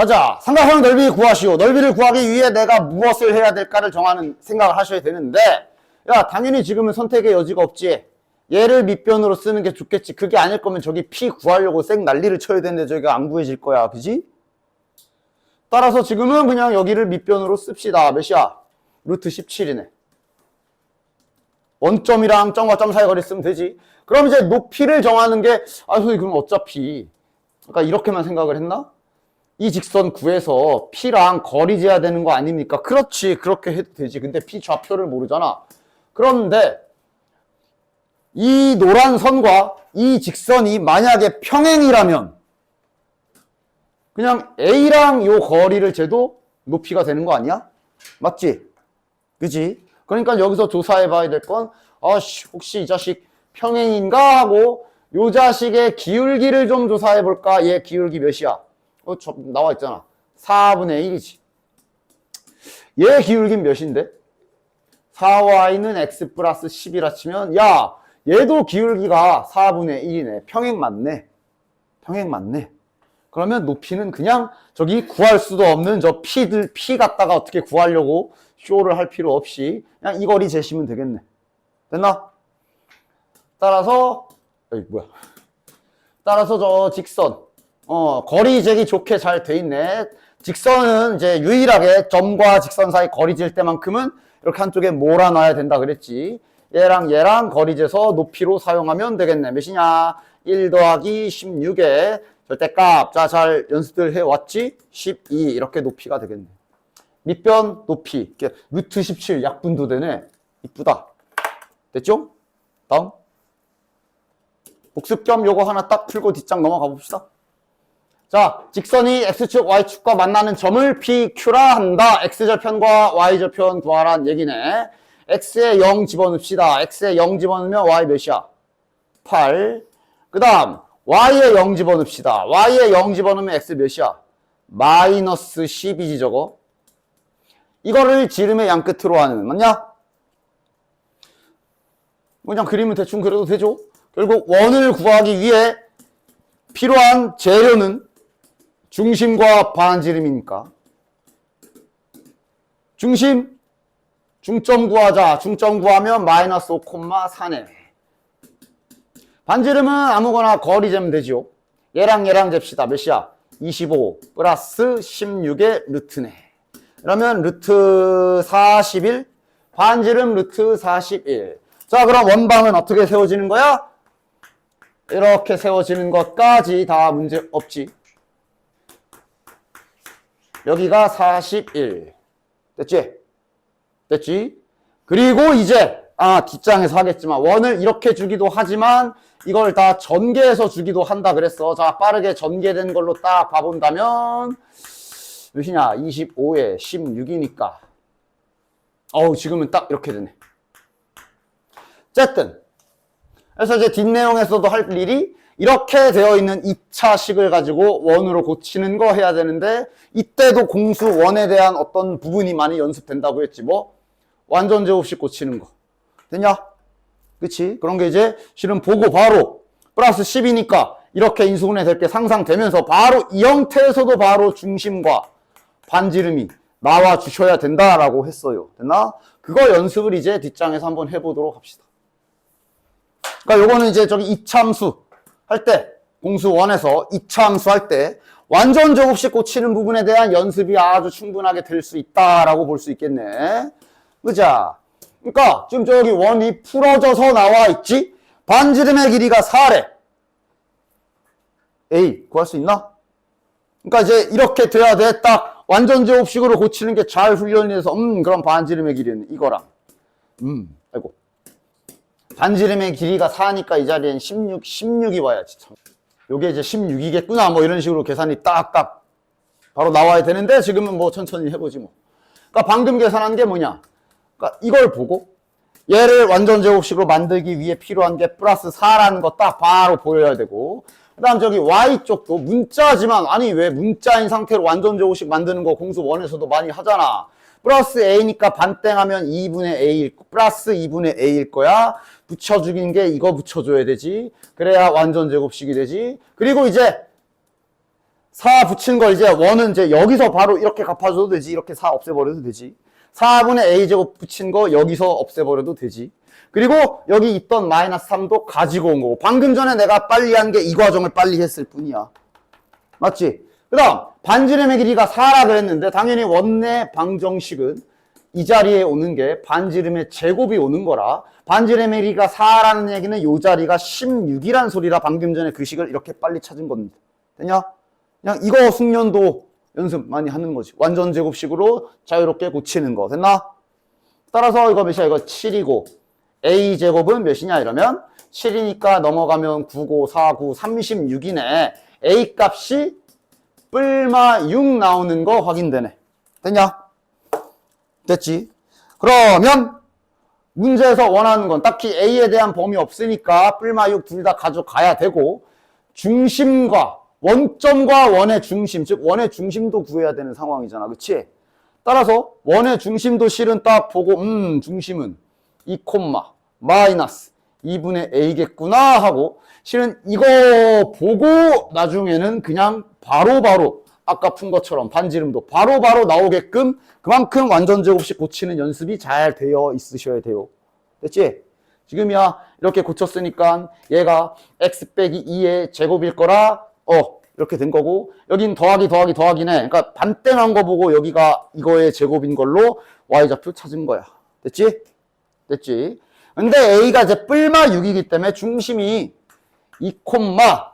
가자. 삼각형 넓이 구하시오. 넓이를 구하기 위해 내가 무엇을 해야 될까를 정하는 생각을 하셔야 되는데, 야, 당연히 지금은 선택의 여지가 없지. 얘를 밑변으로 쓰는 게 좋겠지. 그게 아닐 거면 저기 P 구하려고 쌩 난리를 쳐야 되는데 저기가 안 구해질 거야. 그지? 따라서 지금은 그냥 여기를 밑변으로 씁시다. 몇이야? 루트 17이네. 원점이랑 점과 점 사이 거리 쓰면 되지. 그럼 이제 높이를 정하는 게, 아, 선생님, 그럼 어차피, 그러니까 이렇게만 생각을 했나? 이 직선 구해서 P랑 거리 재야 되는 거 아닙니까? 그렇지. 그렇게 해도 되지. 근데 P 좌표를 모르잖아. 그런데 이 노란 선과 이 직선이 만약에 평행이라면 그냥 A랑 요 거리를 재도 높이가 되는 거 아니야? 맞지? 그지? 그러니까 여기서 조사해 봐야 될 건, 아씨, 혹시 이 자식 평행인가 하고 요 자식의 기울기를 좀 조사해 볼까? 얘 기울기 몇이야? 나와 있잖아. 4분의 1이지. 얘 기울기는 몇인데? 4y는 x 플러스 10이라 치면, 야, 얘도 기울기가 4분의 1이네. 평행 맞네. 평행 맞네. 그러면 높이는 그냥 저기 구할 수도 없는 저 P 갖다가 어떻게 구하려고 쇼를 할 필요 없이 그냥 이 거리 재시면 되겠네. 됐나? 따라서, 따라서 저 직선. 거리 재기 좋게 잘 돼 있네. 직선은 이제 유일하게 점과 직선 사이 거리 잴 때만큼은 이렇게 한쪽에 몰아놔야 된다 그랬지. 얘랑 거리 재서 높이로 사용하면 되겠네. 몇이냐? 1 더하기 16에 절대값. 자, 잘 연습들 해왔지? 12. 이렇게 높이가 되겠네. 밑변 높이. 루트 17 약분도 되네. 이쁘다. 됐죠? 다음. 복습 겸 요거 하나 딱 풀고 뒷장 넘어가 봅시다. 자, 직선이 X축, Y축과 만나는 점을 PQ라 한다. X절편과 Y절편 구하란 얘기네. X에 0 집어넣읍시다. X에 0 집어넣으면 Y 몇이야? 8. 그 다음 Y에 0 집어넣읍시다. Y에 0 집어넣으면 X 몇이야? 마이너스 12지 저거. 이거를 지름의 양끝으로 하는, 맞냐? 그냥 그림은 대충 그려도 되죠? 결국 원을 구하기 위해 필요한 재료는 중심과 반지름이니까. 중심, 중점 구하자. 중점 구하면 마이너스 5,4네. 반지름은 아무거나 거리 재면 되죠. 얘랑 잽시다. 몇이야? 25 플러스 16의 루트네. 그러면 루트 41, 반지름 루트 41. 자, 그럼 원방은 어떻게 세워지는 거야? 이렇게 세워지는 것까지 다 문제 없지. 여기가 41. 됐지? 됐지? 그리고 이제, 뒷장에서 하겠지만, 원을 이렇게 주기도 하지만, 이걸 다 전개해서 주기도 한다 그랬어. 자, 빠르게 전개된 걸로 딱 봐본다면, 몇이냐? 25에 16이니까. 지금은 딱 이렇게 되네. 어쨌든. 그래서 이제 뒷내용에서도 할 일이 이렇게 되어 있는 2차식을 가지고 원으로 고치는 거 해야 되는데, 이때도 공수 원에 대한 어떤 부분이 많이 연습된다고 했지. 뭐? 완전 제곱식 고치는 거. 됐냐? 그치? 그런 게 이제 실은 보고 바로 플러스 10이니까 이렇게 인수분해 될 게 상상되면서 바로 이 형태에서도 바로 중심과 반지름이 나와 주셔야 된다라고 했어요. 됐나? 그거 연습을 이제 뒷장에서 한번 해보도록 합시다. 그러니까 요거는 이제 저기 이차함수 할 때, 공수 1에서 이차함수 할 때 완전 제곱식 고치는 부분에 대한 연습이 아주 충분하게 될 수 있다라고 볼 수 있겠네. 그자? 그러니까 지금 저기 원이 풀어져서 나와 있지? 반지름의 길이가 4래. A 구할 수 있나? 그러니까 이제 이렇게 돼야 돼. 딱 완전 제곱식으로 고치는 게 잘 훈련이 돼서 그럼 반지름의 길이는 이거랑 아이고. 반지름의 길이가 4니까 이 자리엔 16이 와야지. 참. 요게 이제 16이겠구나. 뭐 이런 식으로 계산이 딱딱 바로 나와야 되는데 지금은 뭐 천천히 해보지 뭐. 그러니까 방금 계산한 게 뭐냐? 그러니까 이걸 보고 얘를 완전 제곱식으로 만들기 위해 필요한 게 플러스 4라는 거 딱 바로 보여야 되고, 그 다음 저기 Y쪽도 문자지만, 아니 왜 문자인 상태로 완전 제곱식 만드는 거 공수 1에서도 많이 하잖아. 플러스 A니까 반땡하면 2분의 A일, 플러스 2분의 A일 거야. 붙여주긴 게 이거 붙여줘야 되지. 그래야 완전 제곱식이 되지. 그리고 이제 4 붙인 걸 이제 원은 이제 여기서 바로 이렇게 갚아줘도 되지. 이렇게 4 없애버려도 되지. 4분의 a제곱 붙인 거 여기서 없애버려도 되지. 그리고 여기 있던 마이너스 3도 가지고 온 거고. 방금 전에 내가 빨리 한 게 이 과정을 빨리 했을 뿐이야. 맞지? 그 다음 반지름의 길이가 4라 그랬는데 당연히 원내 방정식은 이 자리에 오는 게 반지름의 제곱이 오는 거라 반지름의 길이가 4라는 얘기는 이 자리가 16이란 소리라 방금 전에 그 식을 이렇게 빨리 찾은 겁니다. 되냐? 그냥 이거 숙련도 연습 많이 하는 거지. 완전 제곱식으로 자유롭게 고치는 거. 됐나? 따라서 이거 몇이야? 이거 7이고 a제곱은 몇이냐 이러면 7이니까 넘어가면 9, 9, 4, 9, 36이네. a 값이 뿔마 6 나오는 거 확인되네. 됐냐? 됐지? 그러면 문제에서 원하는 건 딱히 a에 대한 범위 없으니까 뿔마 6 둘 다 가져가야 되고 중심과 원점과 원의 중심, 즉 원의 중심도 구해야 되는 상황이잖아. 그치? 따라서 원의 중심도 실은 딱 보고 중심은 2, 마이너스 2분의 a겠구나 하고 실은 이거 보고 나중에는 그냥 바로바로 아까 푼 것처럼 반지름도 바로바로 나오게끔 그만큼 완전 제곱식 고치는 연습이 잘 되어 있으셔야 돼요. 됐지? 지금이야 이렇게 고쳤으니까 얘가 x 빼기 2의 제곱일 거라 이렇게 된 거고 여긴 더하기네. 그러니까 반대 난 거 보고 여기가 이거의 제곱인 걸로 y좌표 찾은 거야. 됐지? 됐지? 근데 a가 이제 뿔마 6이기 때문에 중심이 2,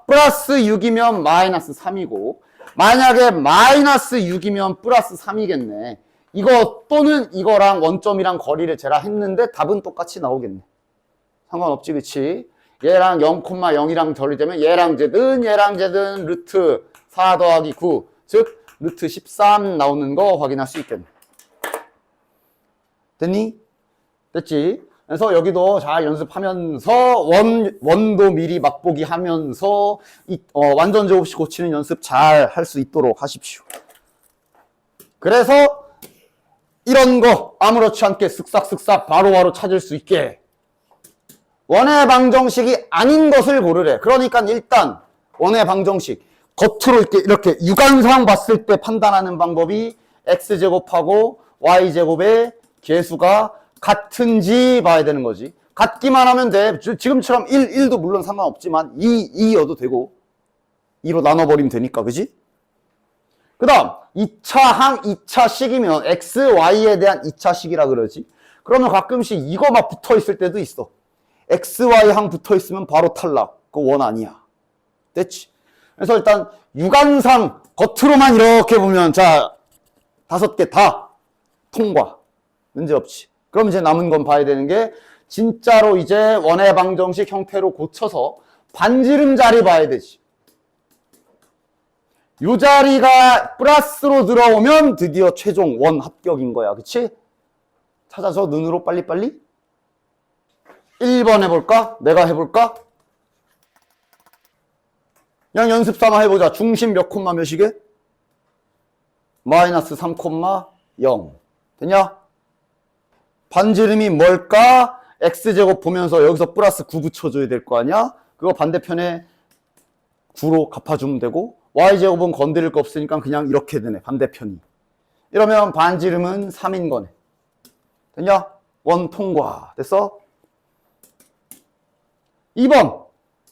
플러스 6이면 마이너스 3이고 만약에 마이너스 6이면 플러스 3이겠네. 이거 또는 이거랑 원점이랑 거리를 재라 했는데 답은 똑같이 나오겠네. 상관없지, 그치? 얘랑 0,0이랑 덜이 되면 얘랑 제든 루트 4 더하기 9, 즉 루트 13 나오는 거 확인할 수 있겠네. 됐니? 됐지? 그래서 여기도 잘 연습하면서 원도 미리 맛보기 하면서 완전 제곱식 고치는 연습 잘 할 수 있도록 하십시오. 그래서 이런 거 아무렇지 않게 쓱싹쓱싹 바로바로 찾을 수 있게 원의 방정식이 아닌 것을 고르래. 그러니까 일단 원의 방정식 겉으로 이렇게 육안상 봤을 때 판단하는 방법이 x제곱하고 y제곱의 계수가 같은지 봐야 되는 거지. 같기만 하면 돼. 지금처럼 1도 물론 상관없지만 2여도 되고 2로 나눠버리면 되니까. 그지? 그 다음 2차식이면 x, y에 대한 2차식이라 그러지. 그러면 가끔씩 이거 막 붙어있을 때도 있어. x, y 항 붙어있으면 바로 탈락. 그거 원 아니야. 됐지? 그래서 일단 육안상 겉으로만 이렇게 보면 자 5개 다 통과. 문제없지. 그럼 이제 남은 건 봐야 되는 게 진짜로 이제 원의 방정식 형태로 고쳐서 반지름 자리 봐야 되지. 요 자리가 플러스로 들어오면 드디어 최종 원 합격인 거야. 그치? 찾아서 눈으로 빨리빨리 1번 해볼까? 내가 해볼까? 그냥 연습 삼아 해보자. 중심 몇 콤마 몇이게? 마이너스 3,0 되냐? 반지름이 뭘까? x제곱 보면서 여기서 플러스 9 붙여줘야 될 거 아니야? 그거 반대편에 9로 갚아주면 되고 y제곱은 건드릴 거 없으니까 그냥 이렇게 되네. 반대편이. 이러면 반지름은 3인 거네. 됐냐? 원 통과. 됐어? 2번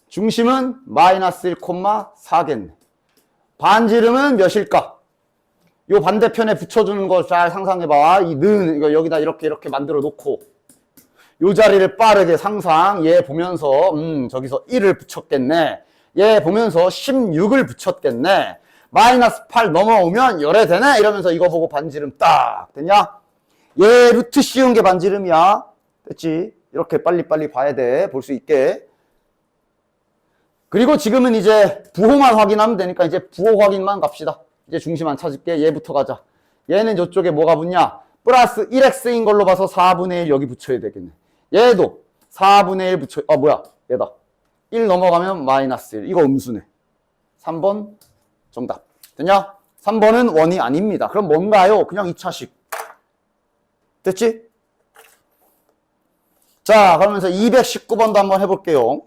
중심은 마이너스 1,4겠네. 반지름은 몇일까? 요 반대편에 붙여주는 거 잘 상상해봐. 이거 여기다 이렇게 만들어 놓고 요 자리를 빠르게 상상. 얘 보면서 저기서 1을 붙였겠네. 얘 보면서 16을 붙였겠네. 마이너스 8 넘어오면 열에 되네. 이러면서 이거 보고 반지름 딱 됐냐? 얘 루트 씌운 게 반지름이야. 됐지? 이렇게 빨리빨리 봐야 돼. 볼 수 있게. 그리고 지금은 이제 부호만 확인하면 되니까 이제 부호 확인만 갑시다. 이제 중심 안 찾을게. 얘부터 가자. 얘는 이쪽에 뭐가 붙냐? 플러스 1x인 걸로 봐서 4분의 1 여기 붙여야 되겠네. 얘도 4분의 1 붙여. 뭐야? 얘다. 1 넘어가면 마이너스 1. 이거 음수네. 3번 정답. 됐냐? 3번은 원이 아닙니다. 그럼 뭔가요? 그냥 2차식. 됐지? 자, 그러면서 219번도 한번 해볼게요.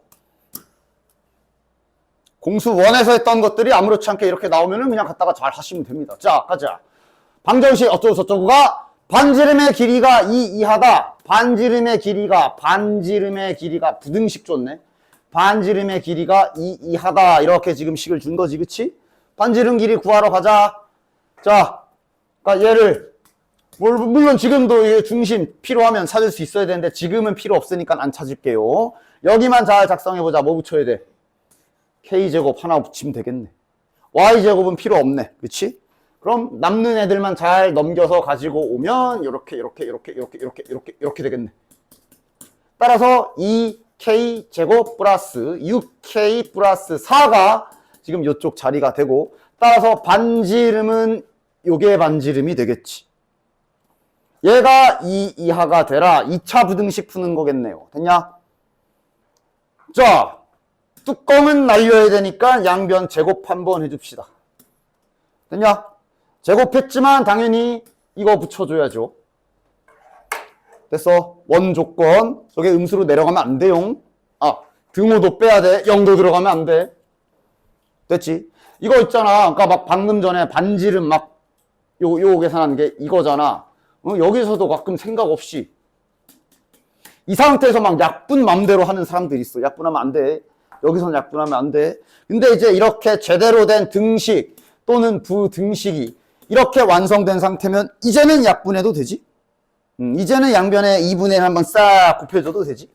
공수 원에서 했던 것들이 아무렇지 않게 이렇게 나오면은 그냥 갖다가 잘 하시면 됩니다. 자, 가자. 방정식 어쩌고 저쩌고가 반지름의 길이가 2 이하다. 반지름의 길이가 부등식 줬네. 반지름의 길이가 2 이하다. 이렇게 지금 식을 준 거지, 그치? 반지름 길이 구하러 가자. 자, 그러니까 얘를 물론 지금도 중심 필요하면 찾을 수 있어야 되는데 지금은 필요 없으니까 안 찾을게요. 여기만 잘 작성해보자. 뭐 붙여야 돼? K제곱 하나 붙이면 되겠네. Y제곱은 필요 없네. 그치? 그럼 남는 애들만 잘 넘겨서 가지고 오면 이렇게 되겠네. 따라서 2K제곱 플러스 6K 플러스 4가 지금 이쪽 자리가 되고 따라서 반지름은 요게 반지름이 되겠지. 얘가 2 이하가 되라. 2차 부등식 푸는 거겠네요. 됐냐? 자, 뚜껑은 날려야 되니까 양변 제곱 한번 해줍시다. 됐냐? 제곱했지만 당연히 이거 붙여줘야죠. 됐어. 원 조건. 저게 음수로 내려가면 안 돼요. 아, 등호도 빼야 돼. 0도 들어가면 안 돼. 됐지? 이거 있잖아. 그러니까 막 방금 전에 반지름 막 요 계산한 게 이거잖아. 여기서도 가끔 생각 없이 이 상태에서 막 약분 맘대로 하는 사람들이 있어. 약분하면 안 돼. 여기서는 약분하면 안 돼. 근데 이제 이렇게 제대로 된 등식 또는 부등식이 이렇게 완성된 상태면 이제는 약분해도 되지. 이제는 양변에 2분의 1 한번 싹 곱해줘도 되지.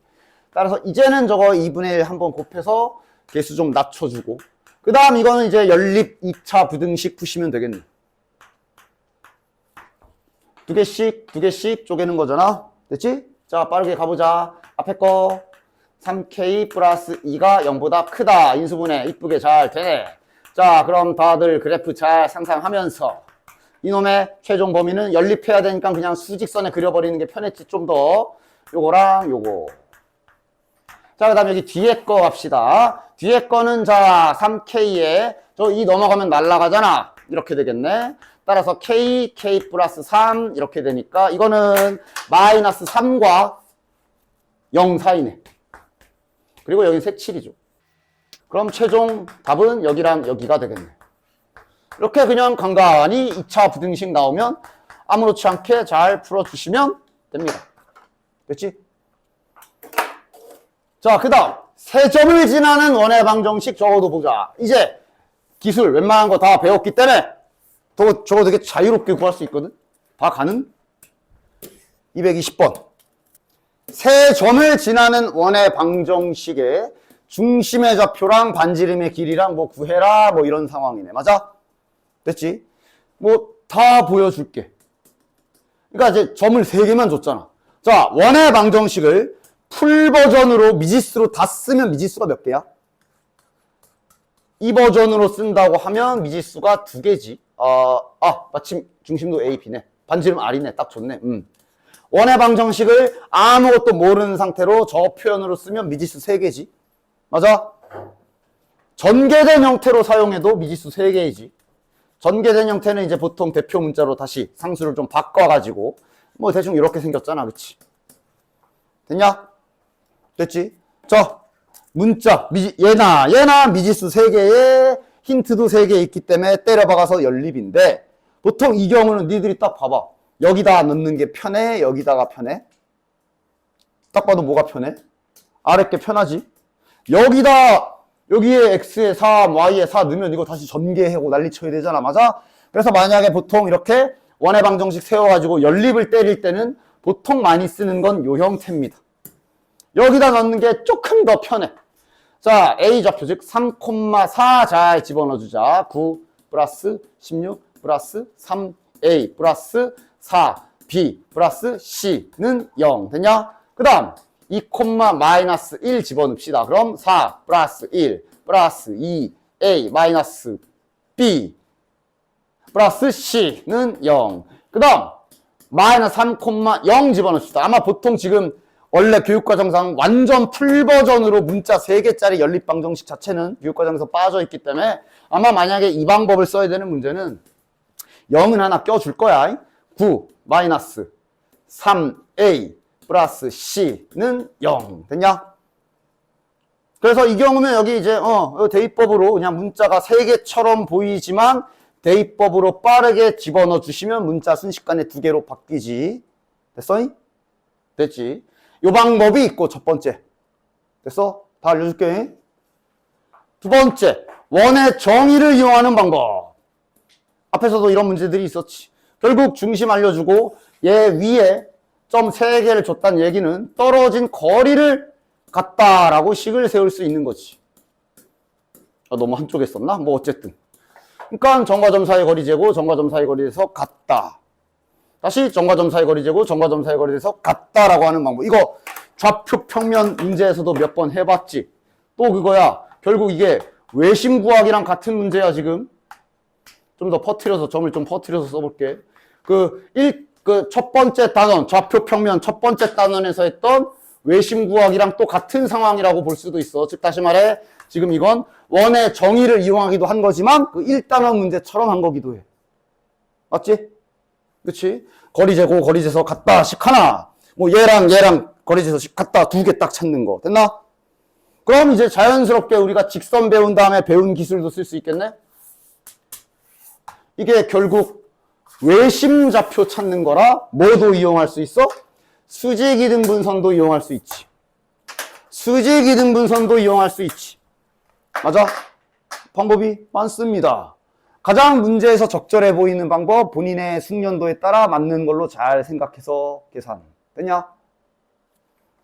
따라서 이제는 저거 2분의 1 한번 곱해서 개수 좀 낮춰주고 그 다음 이거는 이제 연립 2차 부등식 푸시면 되겠네. 두 개씩 쪼개는 거잖아. 됐지? 자, 빠르게 가보자. 앞에 거 3K 플러스 2가 0보다 크다. 인수분해 이쁘게 잘 되네. 자, 그럼 다들 그래프 잘 상상하면서 이놈의 최종 범위는 연립해야 되니까 그냥 수직선에 그려버리는 게 편했지. 좀 더 요거랑 요거. 자, 그 다음에 여기 뒤에 거 갑시다. 뒤에 거는 자 3K에 저 2 넘어가면 날아가잖아. 이렇게 되겠네. 따라서 K 플러스 3 이렇게 되니까 이거는 마이너스 3과 0 사이네. 그리고 여기 색칠이죠. 그럼 최종 답은 여기랑 여기가 되겠네. 이렇게 그냥 간간히 2차 부등식 나오면 아무렇지 않게 잘 풀어주시면 됩니다. 됐지? 자, 그 다음 세 점을 지나는 원의 방정식 적어도 보자. 이제 기술 웬만한 거 다 배웠기 때문에 저거 되게 자유롭게 구할 수 있거든. 다 가능? 220번. 세 점을 지나는 원의 방정식의 중심의 좌표랑 반지름의 길이랑 뭐 구해라 뭐 이런 상황이네. 맞아? 됐지? 뭐 다 보여줄게. 그러니까 이제 점을 3개만 줬잖아. 자, 원의 방정식을 풀 버전으로 미지수로 다 쓰면 미지수가 몇 개야? 이 버전으로 쓴다고 하면 미지수가 2개지. 마침 중심도 A, B네. 반지름 R이네. 딱 좋네. 원의 방정식을 아무것도 모르는 상태로 저 표현으로 쓰면 미지수 3개지. 맞아? 전개된 형태로 사용해도 미지수 3개이지. 전개된 형태는 이제 보통 대표 문자로 다시 상수를 좀 바꿔가지고 뭐 대충 이렇게 생겼잖아. 그치? 됐냐? 됐지? 자, 문자, 얘나 미지수 3개에 힌트도 3개 있기 때문에 때려박아서 연립인데 보통 이 경우는 니들이 딱 봐봐. 여기다 넣는 게 편해? 여기다가 편해? 딱 봐도 뭐가 편해? 아래 게 편하지? 여기에 x에 3, y에 4 넣으면 이거 다시 전개하고 난리 쳐야 되잖아. 맞아? 그래서 만약에 보통 이렇게 원의 방정식 세워가지고 연립을 때릴 때는 보통 많이 쓰는 건 요 형태입니다. 여기다 넣는 게 조금 더 편해. 자, A 좌표 즉 3,4 잘 집어넣어주자. 9 플러스 16 플러스 3A 플러스 4 B 플러스 C는 0 됐냐? 그 다음 2, 마이너스 1 집어넣읍시다. 그럼 4 플러스 1 플러스 2A 마이너스 B 플러스 C는 0. 그 다음 마이너스 3,0 집어넣읍시다. 아마 보통 지금 원래 교육과정상 완전 풀 버전으로 문자 3개짜리 연립방정식 자체는 교육과정에서 빠져있기 때문에 아마 만약에 이 방법을 써야 되는 문제는 0은 하나 껴줄 거야. 9 마이너스 3A 플러스 C는 0 됐냐? 그래서 이 경우면 여기 이제 대입법으로 그냥 문자가 3개처럼 보이지만 대입법으로 빠르게 집어넣어 주시면 문자 순식간에 2개로 바뀌지. 됐어? 됐지? 요 방법이 있고 첫 번째. 됐어? 다 알려줄게. 두 번째, 원의 정의를 이용하는 방법. 앞에서도 이런 문제들이 있었지. 결국 중심 알려주고 얘 위에 점 3개를 줬다는 얘기는 떨어진 거리를 같다라고 식을 세울 수 있는 거지. 너무 한쪽에 썼나? 뭐 어쨌든. 그러니까 점과 점 사이 거리 재고 점과 점 사이 거리에서 같다. 다시 점과 점 사이 거리 재고 점과 점 사이 거리에서 같다라고 하는 방법. 이거 좌표 평면 문제에서도 몇 번 해봤지. 또 그거야. 결국 이게 외심 구하기랑 같은 문제야 지금. 좀 더 퍼뜨려서 점을 좀 퍼뜨려서 써볼게. 그 첫 번째 단원 좌표 평면 첫 번째 단원에서 했던 외심 구하기랑 또 같은 상황이라고 볼 수도 있어. 즉 다시 말해 지금 이건 원의 정의를 이용하기도 한 거지만 그 1단원 문제처럼 한 거기도 해. 맞지? 그치? 거리 재고 거리 재서 같다식 하나, 뭐 얘랑 거리 재서식 같다 2개 딱 찾는 거. 됐나? 그럼 이제 자연스럽게 우리가 직선 배운 다음에 배운 기술도 쓸 수 있겠네? 이게 결국 외심 좌표 찾는 거라 뭐도 이용할 수 있어? 수직이등분선도 이용할 수 있지. 수직이등분선도 이용할 수 있지. 맞아? 방법이 많습니다. 가장 문제에서 적절해 보이는 방법, 본인의 숙련도에 따라 맞는 걸로 잘 생각해서 계산. 됐냐?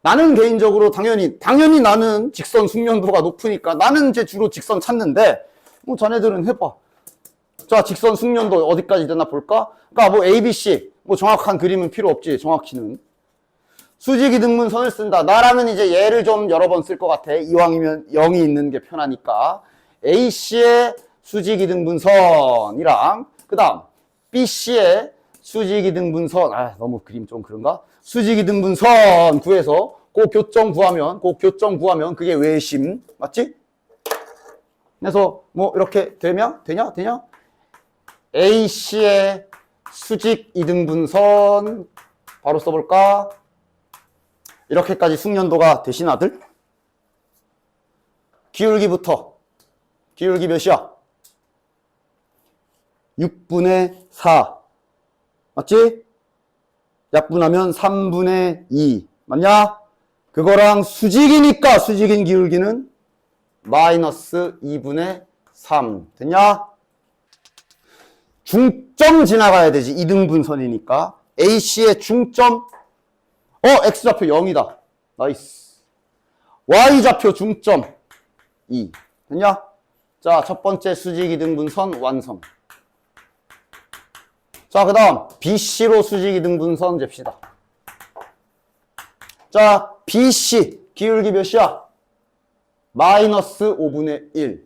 나는 개인적으로 당연히 나는 직선 숙련도가 높으니까 나는 이제 주로 직선 찾는데, 뭐 자네들은 해봐. 자, 직선 숙련도 어디까지 되나 볼까? 그러니까 뭐 A, B, C, 뭐 정확한 그림은 필요 없지, 정확히는. 수직이등분선을 쓴다. 나라면 이제 얘를 좀 여러 번 쓸 것 같아. 이왕이면 0이 있는 게 편하니까. AC의 수직이등분선이랑 그 다음 BC의 수직이등분선, 너무 그림 좀 그런가? 수직이등분선 구해서 그 교점 구하면 그게 외심. 맞지? 그래서 뭐 이렇게 되냐? AC의 수직이등분선 바로 써볼까? 이렇게까지 숙련도가 되신 아들? 기울기부터. 기울기 몇이야? 6분의 4. 맞지? 약분하면 3분의 2. 맞냐? 그거랑 수직이니까 수직인 기울기는 마이너스 2분의 3. 됐냐? 중점 지나가야 되지. 이등분선이니까. AC의 중점. X좌표 0이다. 나이스. Y좌표 중점 2. 됐냐? 자, 첫 번째 수직이등분선 완성. 자, 그 다음 BC로 수직이등분선 잽시다. 자, BC 기울기 몇이야? 마이너스 5분의 1.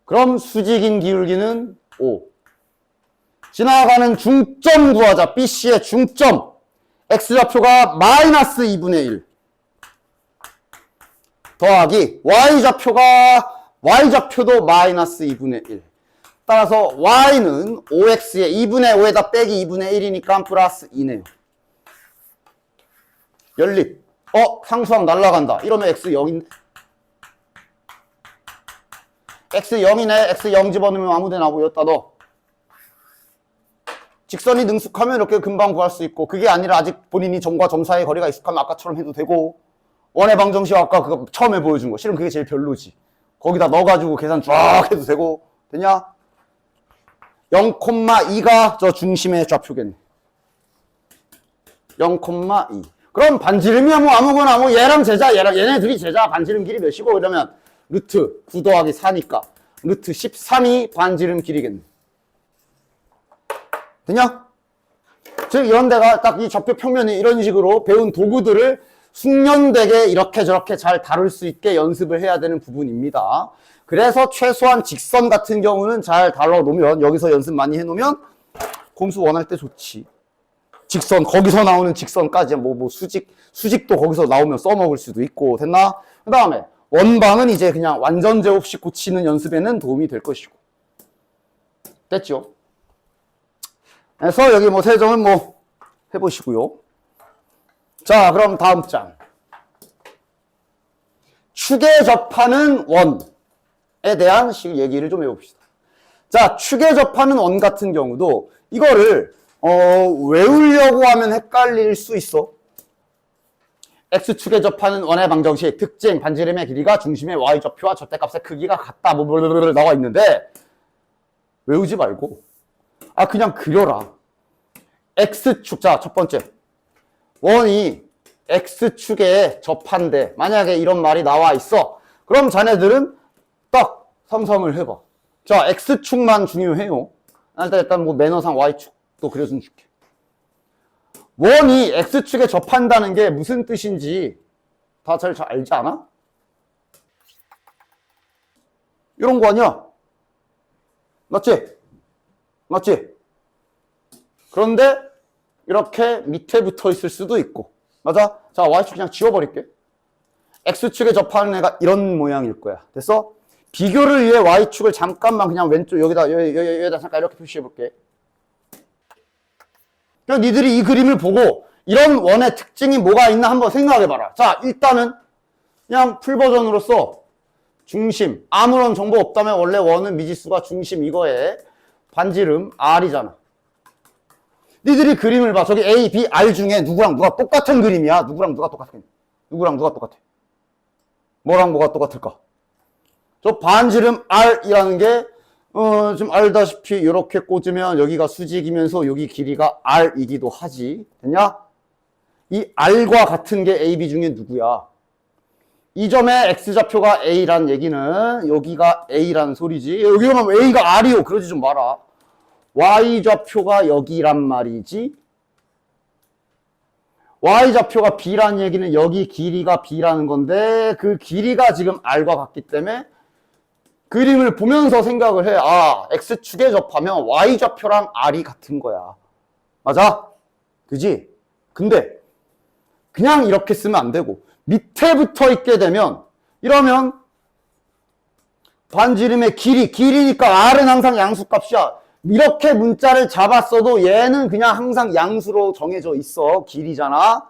그럼 수직인 기울기는 5. 지나가는 중점 구하자. BC의 중점. X좌표가 마이너스 2분의 1. 더하기 Y좌표도 마이너스 2분의 1. 따라서 Y는 5X에 2분의 5에다 빼기 2분의 1이니까 플러스 2네요. 연립. 상수항 날라간다. 이러면 X 0인데. X 0이네. X 0 집어넣으면 아무데나 보였다 너. 직선이 능숙하면 이렇게 금방 구할 수 있고, 그게 아니라 아직 본인이 점과 점 사이의 거리가 익숙하면 아까처럼 해도 되고, 원의 방정식 아까 그거 처음에 보여준 거 실은 그게 제일 별로지. 거기다 넣어가지고 계산 쫙 해도 되고. 됐냐? 0,2가 저 중심의 좌표겠네. 0,2. 그럼 반지름이야 뭐 아무거나 뭐 얘랑 얘네 둘이 제자 반지름 길이 몇이고 이러면 루트 9 더하기 4니까 루트 13이 반지름 길이겠네. 됐냐? 즉 이런 데가 딱 이 좌표 평면이 이런 식으로 배운 도구들을 숙련되게 이렇게 저렇게 잘 다룰 수 있게 연습을 해야 되는 부분입니다. 그래서 최소한 직선 같은 경우는 잘 다뤄놓으면, 여기서 연습 많이 해놓으면 곰수 원할 때 좋지. 직선, 거기서 나오는 직선까지 수직도 거기서 나오면 써먹을 수도 있고. 됐나? 그 다음에 원방은 이제 그냥 완전제 없이 고치는 연습에는 도움이 될 것이고. 됐죠? 그래서 여기 뭐 세 점은 뭐 해보시고요. 자, 그럼 다음 장. 축에 접하는 원에 대한 얘기를 좀 해봅시다. 자, 축에 접하는 원 같은 경우도 이거를 외우려고 하면 헷갈릴 수 있어. X축에 접하는 원의 방정식, 특징, 반지름의 길이가 중심의 Y좌표와 절대값의 크기가 같다. 나와 있는데 외우지 말고 그냥 그려라. X축, 자, 첫 번째. 원이 X축에 접한대. 만약에 이런 말이 나와 있어. 그럼 자네들은 딱 상상을 해봐. 자, X축만 중요해요. 일단 뭐 매너상 Y축도 그려준 줄게. 원이 X축에 접한다는 게 무슨 뜻인지 다 잘 알지 않아? 이런 거 아니야? 맞지? 맞지? 그런데 이렇게 밑에 붙어 있을 수도 있고. 맞아? 자, Y축 그냥 지워버릴게. X축에 접하는 애가 이런 모양일 거야. 됐어? 비교를 위해 Y축을 잠깐만 그냥 왼쪽 여기다 잠깐 이렇게 표시해볼게. 그냥 니들이 이 그림을 보고 이런 원의 특징이 뭐가 있나 한번 생각해봐라. 자, 일단은 그냥 풀버전으로서 중심, 아무런 정보 없다면 원래 원은 미지수가 중심 이거에 반지름 R이잖아. 니들이 그림을 봐. 저기 A, B, R 중에 누구랑 누가 똑같은 그림이야. 누구랑 누가 똑같아? 누구랑 누가 똑같아? 뭐랑 뭐가 똑같을까? 저 반지름 R이라는 게 좀 알다시피 이렇게 꽂으면 여기가 수직이면서 여기 길이가 R이기도 하지. 됐냐? 이 R과 같은 게 A, B 중에 누구야? 이 점의 X좌표가 A란 얘기는 여기가 A라는 소리지. 여기 보면 A가 R이요. 그러지 좀 마라. Y좌표가 여기란 말이지. Y좌표가 B란 얘기는 여기 길이가 B라는 건데 그 길이가 지금 R과 같기 때문에 그림을 보면서 생각을 해. X축에 접하면 Y좌표랑 R이 같은 거야. 맞아? 그지? 근데 그냥 이렇게 쓰면 안 되고 밑에 붙어 있게 되면 이러면 반지름의 길이니까 R은 항상 양수값이야. 이렇게 문자를 잡았어도 얘는 그냥 항상 양수로 정해져 있어. 길이잖아.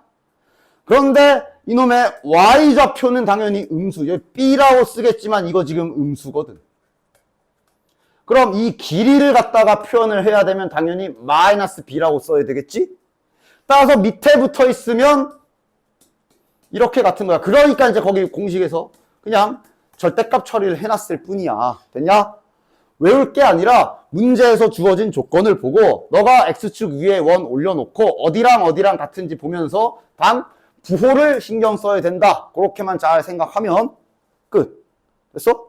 그런데 이놈의 Y좌표는 당연히 음수. 여기 B라고 쓰겠지만 이거 지금 음수거든. 그럼 이 길이를 갖다가 표현을 해야 되면 당연히 마이너스 B라고 써야 되겠지? 따라서 밑에 붙어 있으면 이렇게 같은 거야. 그러니까 이제 거기 공식에서 그냥 절대값 처리를 해놨을 뿐이야. 됐냐? 외울 게 아니라 문제에서 주어진 조건을 보고 너가 X축 위에 원 올려놓고 어디랑 같은지 보면서 단 부호를 신경 써야 된다. 그렇게만 잘 생각하면 끝. 됐어?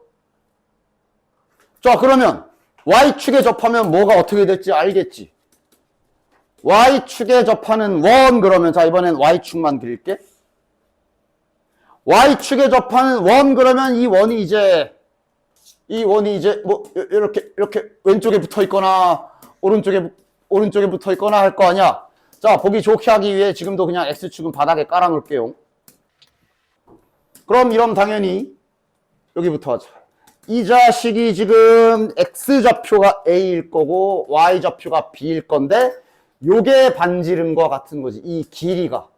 자, 그러면 Y축에 접하면 뭐가 어떻게 될지 알겠지? Y축에 접하는 원 그러면 자 이번엔 Y축만 그릴게. Y축에 접하는 원 그러면 이 원이 이제 뭐 이렇게 왼쪽에 붙어 있거나 오른쪽에 붙어 있거나 할 거 아니야. 자, 보기 좋게 하기 위해 지금도 그냥 X축은 바닥에 깔아 놓을게요. 그럼 이러면 당연히 여기부터 하자. 이 자식이 지금 X좌표가 A일 거고 Y좌표가 B일 건데 요게 반지름과 같은 거지. 이 길이가.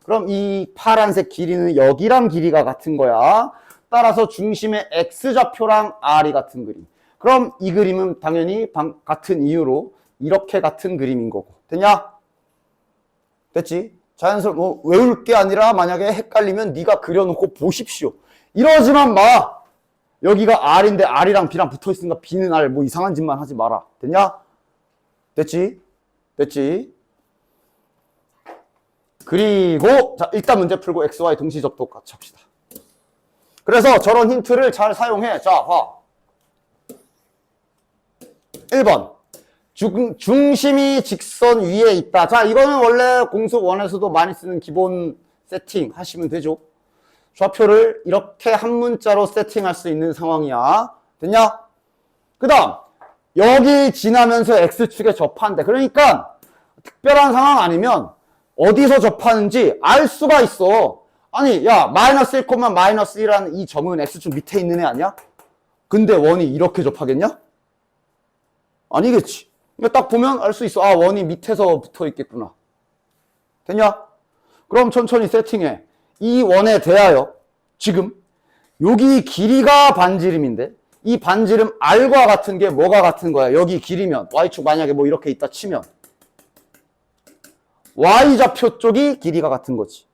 그럼 이 파란색 길이는 여기랑 길이가 같은 거야. 따라서 중심의 X좌표랑 R이 같은 그림. 그럼 이 그림은 당연히 같은 이유로 이렇게 같은 그림인 거고. 됐냐? 됐지? 자연스럽게 뭐 외울 게 아니라 만약에 헷갈리면 네가 그려놓고 보십시오. 이러지만 마. 여기가 R인데 R이랑 B랑 붙어있으니까 B는 R 뭐 이상한 짓만 하지 마라. 됐냐? 됐지? 됐지? 그리고 자 일단 문제 풀고 X, Y 동시 접속 같이 합시다. 그래서 저런 힌트를 잘 사용해. 자, 봐. 1번. 중심이 직선 위에 있다. 자, 이거는 원래 공수 1에서도 많이 쓰는 기본 세팅 하시면 되죠. 좌표를 이렇게 한 문자로 세팅할 수 있는 상황이야. 됐냐? 그 다음, 여기 지나면서 X축에 접한대. 그러니까 특별한 상황 아니면 어디서 접하는지 알 수가 있어. 아니, 야, 마이너스 1, 마이너스 1이라는 이 점은 X축 밑에 있는 애 아니야? 근데 원이 이렇게 접하겠냐? 아니겠지. 그러니까 딱 보면 알 수 있어. 아, 원이 밑에서 붙어 있겠구나. 됐냐? 그럼 천천히 세팅해. 이 원에 대하여 지금 여기 길이가 반지름인데 이 반지름 R과 같은 게 뭐가 같은 거야? 여기 길이면 Y축 만약에 뭐 이렇게 있다 치면 Y좌표 쪽이 길이가 같은 거지.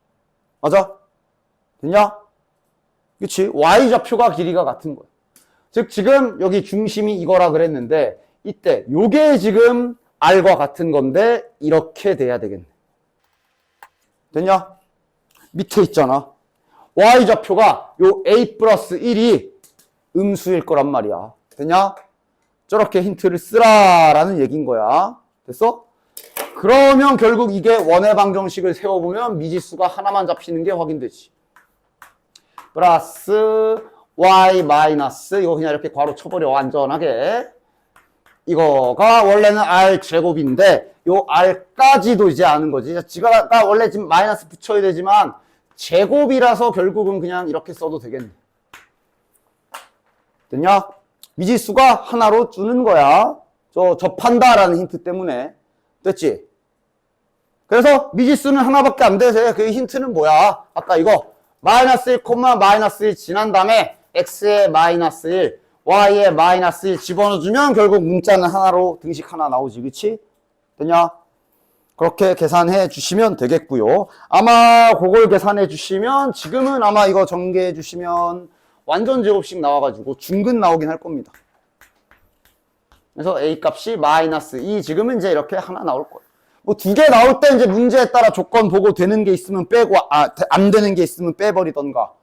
맞아? 됐냐? 그치? Y좌표가 길이가 같은 거야. 즉 지금 여기 중심이 이거라 그랬는데 이때 요게 지금 R과 같은 건데 이렇게 돼야 되겠네. 됐냐? 밑에 있잖아. Y좌표가 요 A 플러스 1이 음수일 거란 말이야. 됐냐? 저렇게 힌트를 쓰라라는 얘기인 거야. 됐어? 그러면 결국 이게 원의 방정식을 세워보면 미지수가 하나만 잡히는 게 확인되지. 플러스 y 마이너스 이거 그냥 이렇게 괄호 쳐버려 완전하게. 이거가 원래는 r 제곱인데 요 r까지도 이제 아는 거지. 지가 원래 지금 마이너스 붙여야 되지만 제곱이라서 결국은 그냥 이렇게 써도 되겠네. 됐냐? 미지수가 하나로 주는 거야. 접한다라는 힌트 때문에. 됐지? 그래서 미지수는 하나밖에 안 돼서 그 힌트는 뭐야? 아까 이거 마이너스 1, 마이너스 1 지난 다음에 x의 마이너스 1, y의 마이너스 1 집어넣어주면 결국 문자는 하나로 등식 하나 나오지. 그치? 됐냐? 그렇게 계산해 주시면 되겠고요. 아마 그걸 계산해 주시면 지금은 아마 이거 전개해 주시면 완전 제곱식 나와가지고 중근 나오긴 할 겁니다. 그래서 a 값이 마이너스 2 지금은 이제 이렇게 하나 나올 거예요. 뭐 두 개 나올 때 이제 문제에 따라 조건 보고 되는 게 있으면 빼고 안 되는 게 있으면 빼버리던가.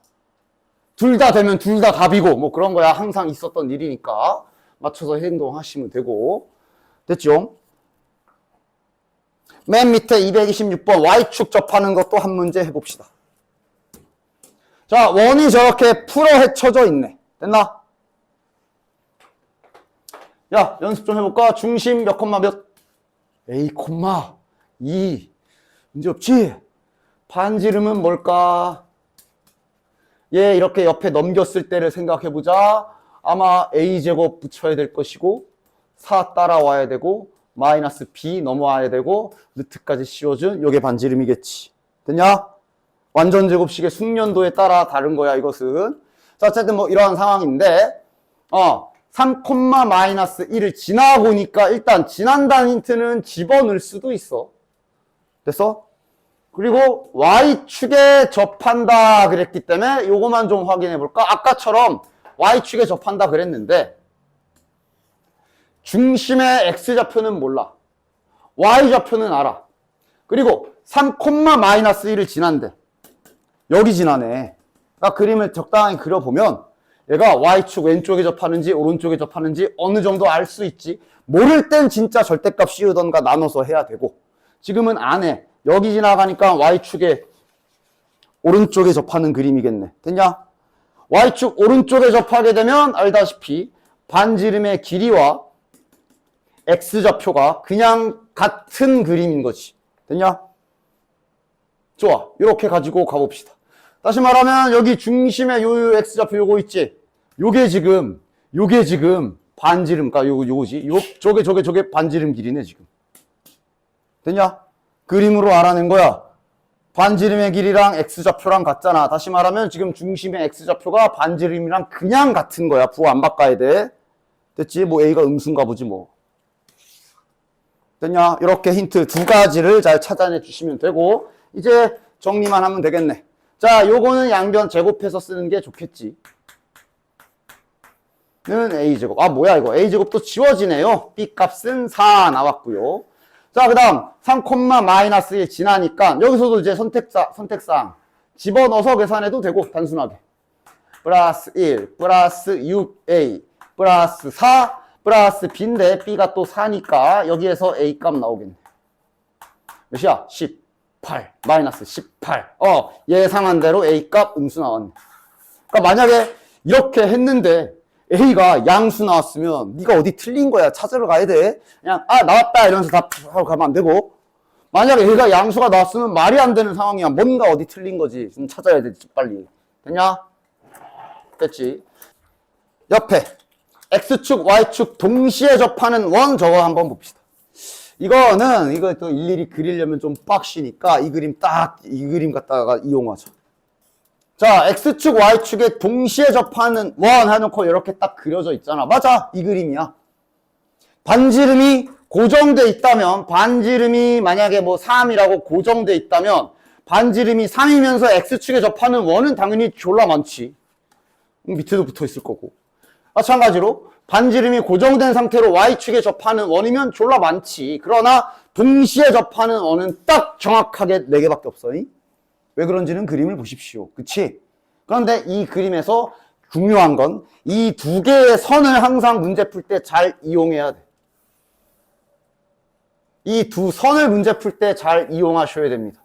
둘 다 되면 둘 다 답이고 뭐 그런 거야. 항상 있었던 일이니까 맞춰서 행동하시면 되고. 됐죠? 맨 밑에 226번 Y축 접하는 것도 한 문제 해봅시다. 자, 원이 저렇게 풀어 헤쳐져 있네. 됐나? 야, 연습 좀 해볼까? 중심 몇 콤마 몇? A 콤마 2. 문제 없지? 반지름은 뭘까? 얘 이렇게 옆에 넘겼을 때를 생각해보자. 아마 A제곱 붙여야 될 것이고 4 따라와야 되고 마이너스 B 넘어와야 되고 루트까지 씌워준 요게 반지름이겠지. 됐냐? 완전 제곱식의 숙련도에 따라 다른 거야 이것은. 자, 어쨌든 뭐 이러한 상황인데 3, 마이너스 1을 지나보니까 일단 지난다는 힌트는 집어넣을 수도 있어. 됐어? 그리고 Y축에 접한다 그랬기 때문에 요거만 좀 확인해 볼까? 아까처럼 Y축에 접한다 그랬는데 중심의 X좌표는 몰라. Y좌표는 알아. 그리고 3, 마이너스 1을 지난대. 여기 지나네. 그러니까 그림을 적당히 그려보면 얘가 Y축 왼쪽에 접하는지 오른쪽에 접하는지 어느 정도 알 수 있지. 모를 땐 진짜 절대값 씌우던가 나눠서 해야 되고 지금은 안 해. 여기 지나가니까 Y축에 오른쪽에 접하는 그림이겠네. 됐냐? Y축 오른쪽에 접하게 되면 알다시피 반지름의 길이와 X좌표가 그냥 같은 그림인 거지. 됐냐? 좋아. 이렇게 가지고 가봅시다. 다시 말하면 여기 중심에 요 X좌표 요거 있지? 요게 지금 반지름, 그러니까 요거지. 저게 반지름 길이네, 지금. 됐냐? 그림으로 알아낸 거야. 반지름의 길이랑 X좌표랑 같잖아. 다시 말하면 지금 중심의 X좌표가 반지름이랑 그냥 같은 거야. 부호 안 바꿔야 돼. 됐지? 뭐 A가 음수인가 보지 뭐. 됐냐? 이렇게 힌트 두 가지를 잘 찾아내 주시면 되고 이제 정리만 하면 되겠네. 자, 요거는 양변 제곱해서 쓰는 게 좋겠지. 는 A제곱. 뭐야 이거. A제곱도 지워지네요. B 값은 4 나왔고요. 자, 그 다음 3, 마이너스 1 지나니까 여기서도 이제 선택사항 집어넣어서 계산해도 되고 단순하게 플러스 1, 플러스 6A, 플러스 4, 플러스 B인데 B가 또 4니까 여기에서 A 값 나오겠네. 몇이야? 18, 마이너스 18. 예상한 대로 A 값 음수 나왔네. 그러니까 만약에 이렇게 했는데 A가 양수 나왔으면 네가 어디 틀린 거야. 찾으러 가야 돼. 그냥 나왔다 이러면서 답하고 가면 안 되고 만약에 A가 양수가 나왔으면 말이 안 되는 상황이야. 뭔가 어디 틀린 거지. 좀 찾아야 되지 빨리. 됐냐? 됐지? 옆에 X축, Y축 동시에 접하는 원 저거 한번 봅시다. 이거 또 일일이 그리려면 좀 빡시니까 이 그림 갖다가 이용하자. 자, X축, Y축에 동시에 접하는 원 해놓고 이렇게 딱 그려져 있잖아. 맞아. 이 그림이야. 반지름이 고정돼 있다면, 반지름이 만약에 뭐 3이라고 고정돼 있다면, 반지름이 3이면서 X축에 접하는 원은 당연히 졸라 많지. 밑에도 붙어 있을 거고. 마찬가지로 반지름이 고정된 상태로 Y축에 접하는 원이면 졸라 많지. 그러나 동시에 접하는 원은 딱 정확하게 4개밖에 없어. 왜 그런지는 그림을 보십시오. 그치? 그런데 이 그림에서 중요한 건 이 2개의 선을 항상 문제 풀 때 잘 이용해야 돼. 이 두 선을 문제 풀 때 잘 이용하셔야 됩니다.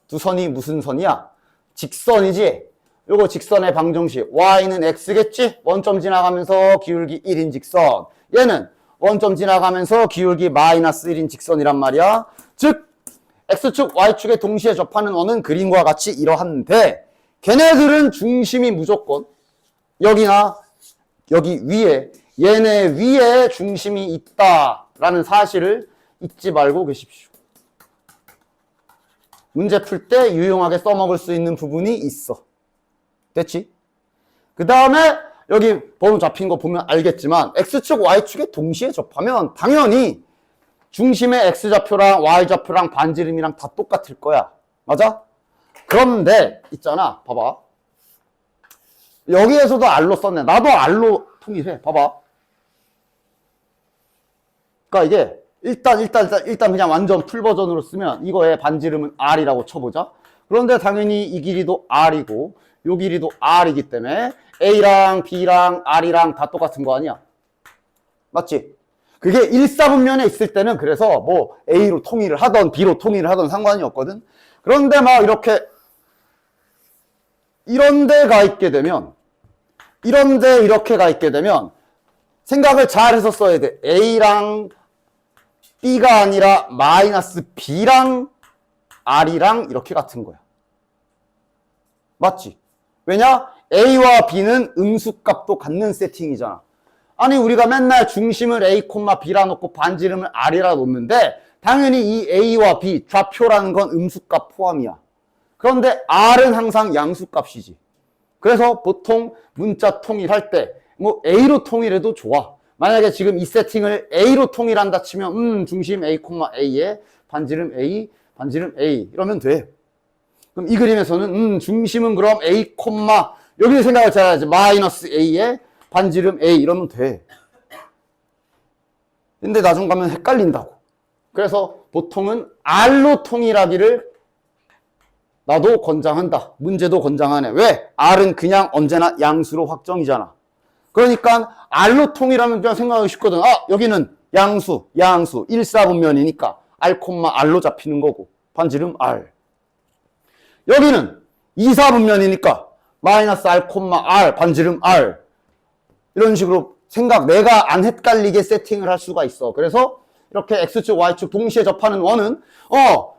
두 선이 무슨 선이야? 직선이지? 요거 직선의 방정식. y는 x겠지? 원점 지나가면서 기울기 1인 직선. 얘는 원점 지나가면서 기울기 마이너스 1인 직선이란 말이야. 즉 x축, y축에 동시에 접하는 원은 그림과 같이 이러한데 걔네들은 중심이 무조건 여기나 여기 위에 얘네 위에 중심이 있다라는 사실을 잊지 말고 계십시오. 문제 풀 때 유용하게 써먹을 수 있는 부분이 있어. 됐지? 그 다음에 여기 번호 잡힌 거 보면 알겠지만 x축, y축에 동시에 접하면 당연히 중심의 x좌표랑 y좌표랑 반지름이랑 다 똑같을 거야. 맞아? 그런데 있잖아. 봐봐. 여기에서도 R로 썼네. 나도 R로 통일해. 봐봐. 그러니까 이게 일단 그냥 완전 풀 버전으로 쓰면 이거의 반지름은 R이라고 쳐보자. 그런데 당연히 이 길이도 R이고 요 길이도 R이기 때문에 A랑 B랑 R이랑 다 똑같은 거 아니야? 맞지? 그게 일사분면에 있을 때는 그래서 뭐 A로 통일을 하던 B로 통일을 하던 상관이 없거든. 그런데 막 이렇게 이런데 가 있게 되면 이런데 이렇게 가 있게 되면 생각을 잘 해서 써야 돼. A랑 B가 아니라 마이너스 B랑 R이랑 이렇게 같은 거야. 맞지? 왜냐? A와 B는 음수값도 갖는 세팅이잖아. 아니 우리가 맨날 중심을 A, B라 놓고 반지름을 R이라 놓는데 당연히 이 A와 B 좌표라는 건 음수값 포함이야. 그런데 R은 항상 양수값이지. 그래서 보통 문자 통일할 때 뭐 A로 통일해도 좋아. 만약에 지금 이 세팅을 A로 통일한다 치면 중심 A, A에 반지름 A, 반지름 A 이러면 돼. 그럼 이 그림에서는 중심은 그럼 A, 여기 생각을 잘해야지. 마이너스 A에 반지름 A 이러면 돼. 근데 나중 가면 헷갈린다고. 그래서 보통은 R로 통일하기를 나도 권장한다. 문제도 권장하네. 왜? R은 그냥 언제나 양수로 확정이잖아. 그러니까 R로 통일하면 그냥 생각하기 쉽거든. 아, 여기는 양수, 1사분면이니까 R, R로 잡히는 거고 반지름 R. 여기는 2사분면이니까 마이너스 R, R, 반지름 R. 이런 식으로 내가 안 헷갈리게 세팅을 할 수가 있어. 그래서 이렇게 X축, Y축 동시에 접하는 원은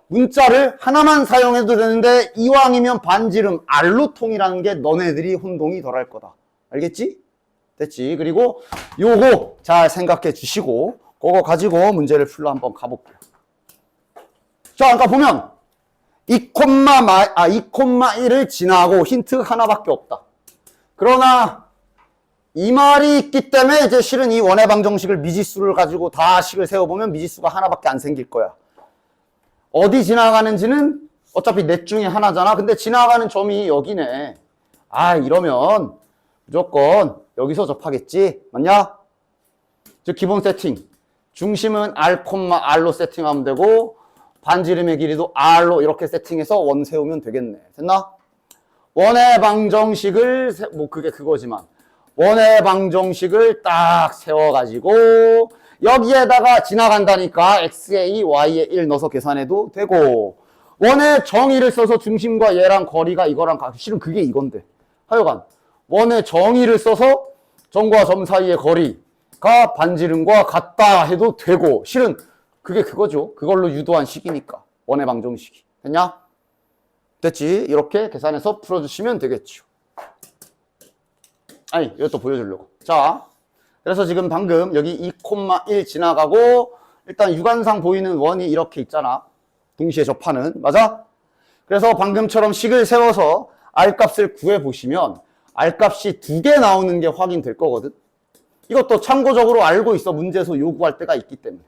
문자를 하나만 사용해도 되는데 이왕이면 반지름 R로 통일하는 게 너네들이 혼동이 덜 할 거다. 알겠지? 됐지? 그리고 요거 잘 생각해 주시고 그거 가지고 문제를 풀러 한번 가볼게요. 자, 아까 보면 2,1을 지나고 힌트 하나밖에 없다. 그러나 이 말이 있기 때문에 이제 실은 이 원의 방정식을 미지수를 가지고 다 식을 세워보면 미지수가 하나밖에 안 생길 거야. 어디 지나가는지는 어차피 넷 중에 하나잖아. 근데 지나가는 점이 여기네. 아, 이러면 무조건 여기서 접하겠지. 맞냐? 즉 기본 세팅. 중심은 R, R로 세팅하면 되고 반지름의 길이도 R로 이렇게 세팅해서 원 세우면 되겠네. 됐나? 원의 방정식을 뭐 그게 그거지만 원의 방정식을 딱 세워가지고 여기에다가 지나간다니까 x에 2, y에 1 넣어서 계산해도 되고 원의 정의를 써서 중심과 얘랑 거리가 이거랑 실은 그게 이건데 하여간 원의 정의를 써서 점과 점 사이의 거리가 반지름과 같다 해도 되고 실은 그게 그거죠. 그걸로 유도한 식이니까 원의 방정식이. 됐냐? 됐지? 이렇게 계산해서 풀어주시면 되겠죠. 아니 이것도 보여주려고. 자, 그래서 지금 방금 여기 2,1 지나가고 일단 육안상 보이는 원이 이렇게 있잖아. 동시에 접하는. 맞아? 그래서 방금처럼 식을 세워서 R값을 구해보시면 R값이 2개 나오는 게 확인될 거거든. 이것도 참고적으로 알고 있어. 문제에서 요구할 때가 있기 때문에.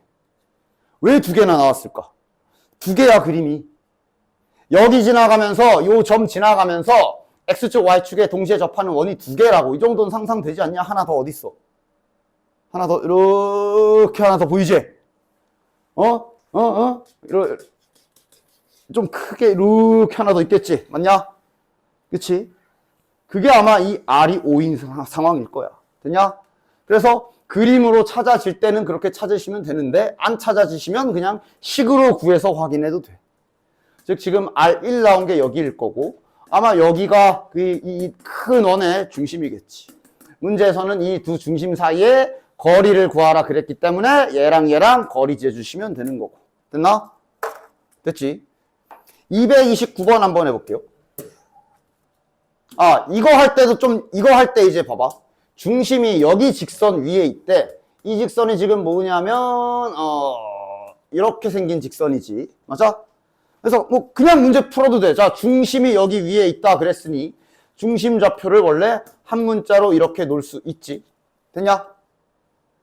왜 2개나 나왔을까? 2개야 그림이. 여기 지나가면서 요 점 지나가면서 X축 Y축에 동시에 접하는 원이 2개라고. 이 정도는 상상되지 않냐? 하나 더 어딨어? 하나 더 이렇게 하나 더 보이지? 이렇게 좀 크게 이렇게 하나 더 있겠지? 맞냐? 그치? 그게 아마 이 R이 5인 상황일 거야. 됐냐? 그래서 그림으로 찾아질 때는 그렇게 찾으시면 되는데 안 찾아지시면 그냥 식으로 구해서 확인해도 돼. 즉 지금 R1 나온 게 여기일 거고 아마 여기가 이 큰 원의 중심이겠지. 문제에서는 이 두 중심 사이에 거리를 구하라 그랬기 때문에 얘랑 얘랑 거리 재주시면 되는 거고. 됐나? 됐지? 229번 한번 해볼게요. 이거 할 때도 이거 할 때 이제 봐봐. 중심이 여기 직선 위에 있대. 이 직선이 지금 뭐냐면, 이렇게 생긴 직선이지. 맞아? 그래서 뭐 그냥 문제 풀어도 돼. 자, 중심이 여기 위에 있다 그랬으니, 중심 좌표를 원래 한 문자로 이렇게 놓을 수 있지. 됐냐?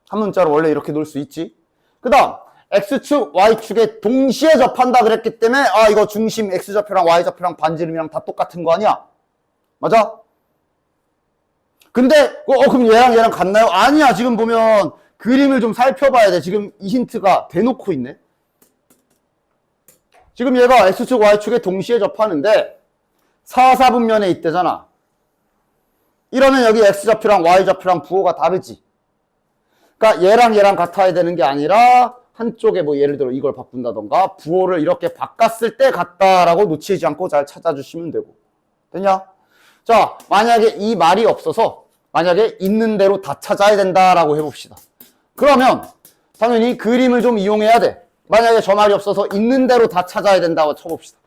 한 문자로 원래 이렇게 놓을 수 있지. 그 다음, X축, Y축에 동시에 접한다 그랬기 때문에, 이거 중심 X좌표랑 Y좌표랑 반지름이랑 다 똑같은 거 아니야? 맞아? 근데 그럼 얘랑 같나요? 아니야. 지금 보면 그림을 좀 살펴봐야 돼. 지금 이 힌트가 대놓고 있네. 지금 얘가 X축, Y축에 동시에 접하는데 4, 4분면에 있대잖아. 이러면 여기 X좌표랑 Y좌표랑 부호가 다르지. 그러니까 얘랑 같아야 되는 게 아니라 한쪽에 뭐 예를 들어 이걸 바꾼다던가 부호를 이렇게 바꿨을 때 같다라고 놓치지 않고 잘 찾아주시면 되고. 됐냐? 자, 만약에 이 말이 없어서 만약에 있는 대로 다 찾아야 된다라고 해봅시다. 그러면 당연히 그림을 좀 이용해야 돼. 만약에 저 말이 없어서 있는 대로 다 찾아야 된다고 쳐봅시다.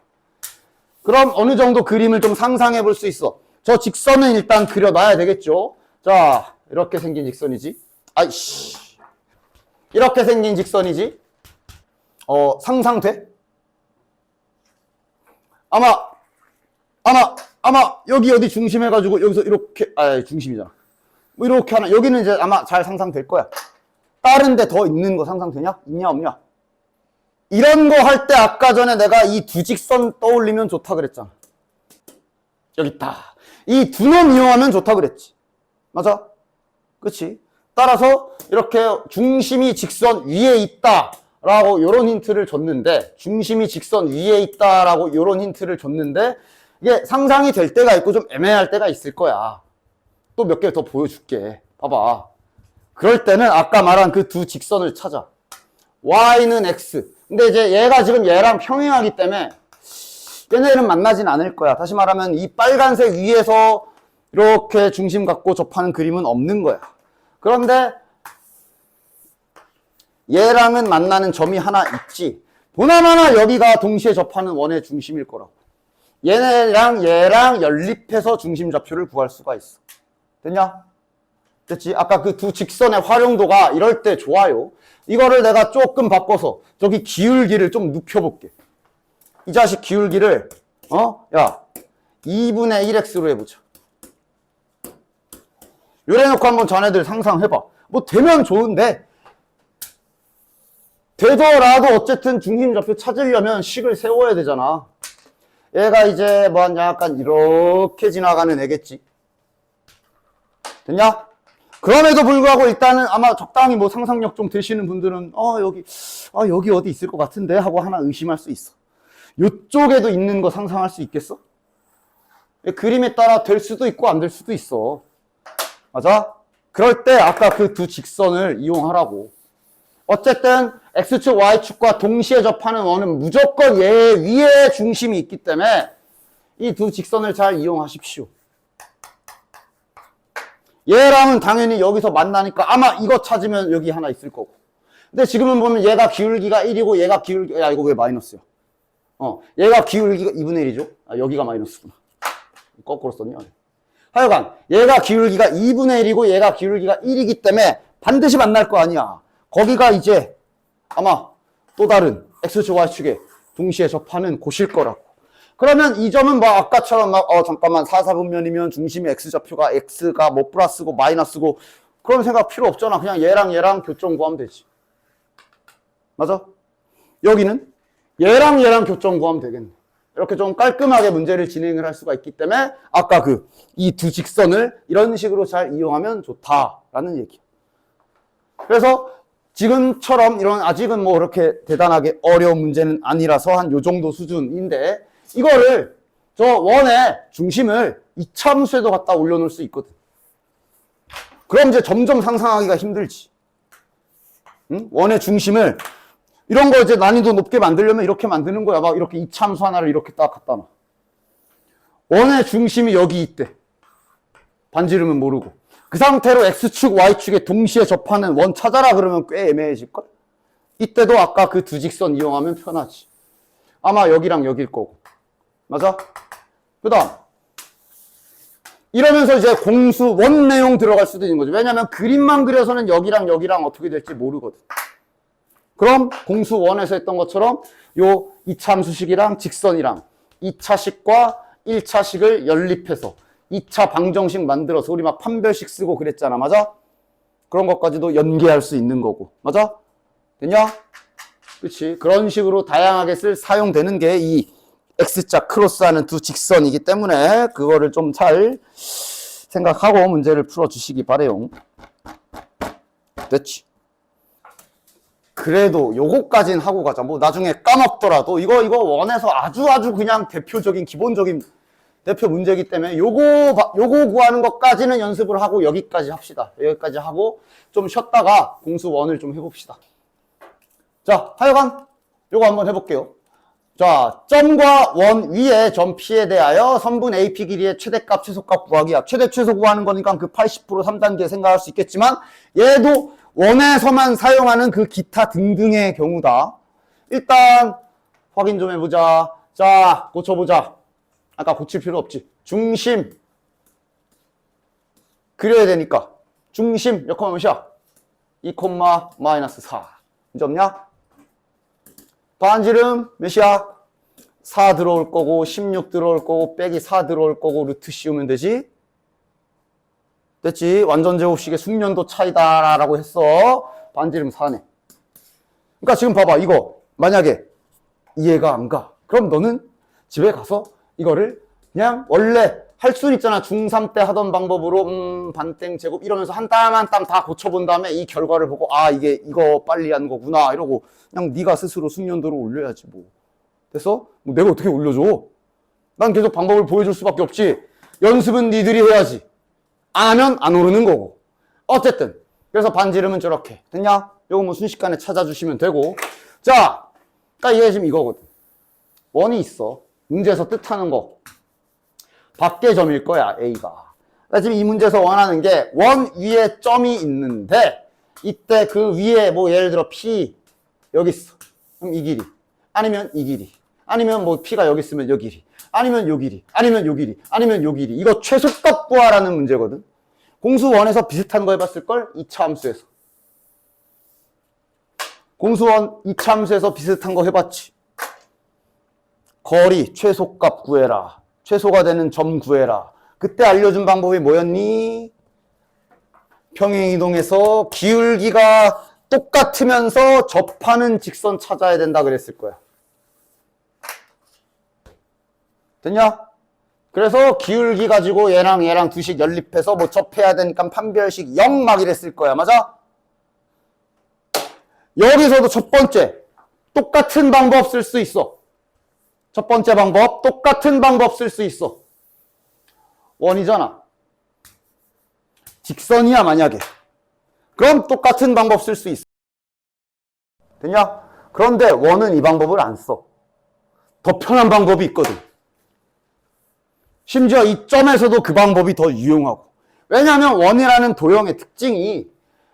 그럼 어느 정도 그림을 좀 상상해 볼 수 있어. 저 직선은 일단 그려놔야 되겠죠. 자, 이렇게 생긴 직선이지. 이렇게 생긴 직선이지. 상상돼? 아마 여기 어디 중심 해가지고 여기서 이렇게 중심이잖아. 뭐 이렇게 하나 여기는 이제 아마 잘 상상될 거야. 다른 데 더 있는 거 상상되냐? 있냐 없냐? 이런 거 할 때 아까 전에 내가 이 두 직선 떠올리면 좋다 그랬잖아. 여기 있다. 이 두 놈 이용하면 좋다 그랬지. 맞아? 그치? 따라서 이렇게 중심이 직선 위에 있다라고 요런 힌트를 줬는데 중심이 직선 위에 있다라고 요런 힌트를 줬는데 이게 상상이 될 때가 있고 좀 애매할 때가 있을 거야. 또 몇 개 더 보여줄게. 봐봐. 그럴 때는 아까 말한 그 두 직선을 찾아. Y는 X. 근데 이제 얘가 지금 얘랑 평행하기 때문에 얘네는 만나진 않을 거야. 다시 말하면 이 빨간색 위에서 이렇게 중심 갖고 접하는 그림은 없는 거야. 그런데 얘랑은 만나는 점이 하나 있지. 보나마나 여기가 동시에 접하는 원의 중심일 거라고. 얘네랑 얘랑 연립해서 중심 좌표를 구할 수가 있어. 됐냐? 됐지? 아까 그 두 직선의 활용도가 이럴 때 좋아요. 이거를 내가 조금 바꿔서 저기 기울기를 좀 눕혀볼게. 이 자식 기울기를 2분의 1x로 해보자. 요래놓고 한번 자네들 상상해봐. 뭐 되면 좋은데 되더라도 어쨌든 중심 좌표 찾으려면 식을 세워야 되잖아. 얘가 이제 뭐 약간 이렇게 지나가는 애겠지. 됐냐? 그럼에도 불구하고 일단은 아마 적당히 뭐 상상력 좀 되시는 분들은 여기 어디 있을 것 같은데 하고 하나 의심할 수 있어. 요쪽에도 있는 거 상상할 수 있겠어? 그림에 따라 될 수도 있고 안 될 수도 있어. 맞아? 그럴 때 아까 그 두 직선을 이용하라고. 어쨌든 X축, Y축과 동시에 접하는 원은 무조건 얘 위에 중심이 있기 때문에 이 두 직선을 잘 이용하십시오. 얘랑은 당연히 여기서 만나니까 아마 이거 찾으면 여기 하나 있을 거고. 근데 지금은 보면 얘가 기울기가 1이고 얘가 기울기가 이거 왜 마이너스야? 얘가 기울기가 2분의 1이죠? 여기가 마이너스구나. 거꾸로 썼냐? 하여간 얘가 기울기가 2분의 1이고 얘가 기울기가 1이기 때문에 반드시 만날 거 아니야. 거기가 이제 아마 또 다른 X축, Y축에 동시에 접하는 곳일 거라고. 그러면 이 점은 뭐 아까처럼 막 잠깐만 4사분면이면 중심의 x좌표가 x가 뭐 플러스고 마이너스고 그런 생각 필요 없잖아. 그냥 얘랑 교점 구하면 되지. 맞아? 여기는 얘랑 교점 구하면 되겠네. 이렇게 좀 깔끔하게 문제를 진행을 할 수가 있기 때문에 아까 이 두 직선을 이런 식으로 잘 이용하면 좋다라는 얘기야. 그래서 지금처럼 이런 아직은 뭐 그렇게 대단하게 어려운 문제는 아니라서 한 요 정도 수준인데 이거를 저 원의 중심을 이차함수에도 갖다 올려놓을 수 있거든. 그럼 이제 점점 상상하기가 힘들지. 응? 원의 중심을 이런 거 이제 난이도 높게 만들려면 이렇게 만드는 거야. 막 이렇게 이차함수 하나를 이렇게 딱 갖다 놔. 원의 중심이 여기 있대. 반지름은 모르고. 그 상태로 X축, Y축에 동시에 접하는 원 찾아라 그러면 꽤 애매해질걸? 이때도 아까 그 두 직선 이용하면 편하지. 아마 여기랑 여길 거고. 맞아? 그 다음. 이러면서 이제 공수 원 내용 들어갈 수도 있는 거죠. 왜냐면 그림만 그려서는 여기랑 어떻게 될지 모르거든. 그럼 공수 원에서 했던 것처럼 요 2차 함수식이랑 직선이랑 2차식과 1차식을 연립해서 2차 방정식 만들어서 우리 막 판별식 쓰고 그랬잖아. 맞아? 그런 것까지도 연계할 수 있는 거고. 맞아? 됐냐? 그렇지. 그런 식으로 다양하게 사용되는 게 이 X자 크로스하는 두 직선이기 때문에 그거를 좀 잘 생각하고 문제를 풀어주시기 바래요. 됐지? 그래도 요거까진 하고 가자. 뭐 나중에 까먹더라도 이거 원에서 아주 그냥 대표적인 기본적인 대표 문제이기 때문에 요거 구하는 것까지는 연습을 하고 여기까지 합시다. 여기까지 하고 좀 쉬었다가 공수 원을 좀 해봅시다. 자, 하여간 요거 한번 해볼게요. 자, 점과 원 위에 점 P에 대하여 선분 AP 길이의 최대값, 최소값 구하기야. 최대, 최소 구하는 거니까 그 80% 3단계 생각할 수 있겠지만 얘도 원에서만 사용하는 그 기타 등등의 경우다. 일단 확인 좀 해보자. 자, 고쳐보자. 아까 고칠 필요 없지. 중심 그려야 되니까 중심 몇 콤마 몇이야? 2, 마이너스 4. 문제 없냐? 반지름 몇이야? 4 들어올 거고 16 들어올 거고 빼기 4 들어올 거고 루트 씌우면 되지? 됐지? 완전 제곱식의 숙련도 차이다라고 했어. 반지름 4네. 그러니까 지금 봐봐. 이거 만약에 이해가 안 가. 그럼 너는 집에 가서 이거를 그냥 원래 할 수 있잖아. 중3 때 하던 방법으로 반땡 제곱 이러면서 한 땀 한 땀 다 고쳐본 다음에 이 결과를 보고 아 이거 빨리 한 거구나 이러고 그냥 네가 스스로 숙련도를 올려야지 뭐. 됐어? 뭐 내가 어떻게 올려줘? 난 계속 방법을 보여줄 수밖에 없지. 연습은 니들이 해야지. 안 하면 안 오르는 거고. 어쨌든 그래서 반지름은 저렇게 됐냐? 요거 뭐 순식간에 찾아주시면 되고. 자, 그러니까 이게 지금 이거거든. 원이 있어. 문제에서 뜻하는 거. 밖의 점일 거야, A가. 그러니까 지금 이 문제에서 원하는 게 원 위에 점이 있는데 이때 그 위에 뭐 예를 들어 P 여기 있어. 그럼 이 길이. 아니면 이 길이. 아니면 뭐 P가 여기 있으면 요 길이. 아니면 요 길이. 아니면 요 길이. 아니면 요 길이. 이거 최소값 구하라는 문제거든. 공수 원에서 비슷한 거 해봤을걸? 2차 함수에서. 공수 원 2차 함수에서 비슷한 거 해봤지. 거리 최소값 구해라. 최소가 되는 점 구해라. 그때 알려준 방법이 뭐였니? 평행이동에서 기울기가 똑같으면서 접하는 직선 찾아야 된다 그랬을 거야. 됐냐? 그래서 기울기 가지고 얘랑 두식 연립해서 뭐 접해야 되니까 판별식 0 막 이랬을 거야. 맞아? 여기서도 첫 번째 똑같은 방법 쓸 수 있어. 첫 번째 방법 똑같은 방법 쓸 수 있어. 원이잖아. 직선이야 만약에. 그럼 똑같은 방법 쓸 수 있어. 됐냐? 그런데 원은 이 방법을 안 써. 더 편한 방법이 있거든. 심지어 이 점에서도 그 방법이 더 유용하고. 왜냐하면 원이라는 도형의 특징이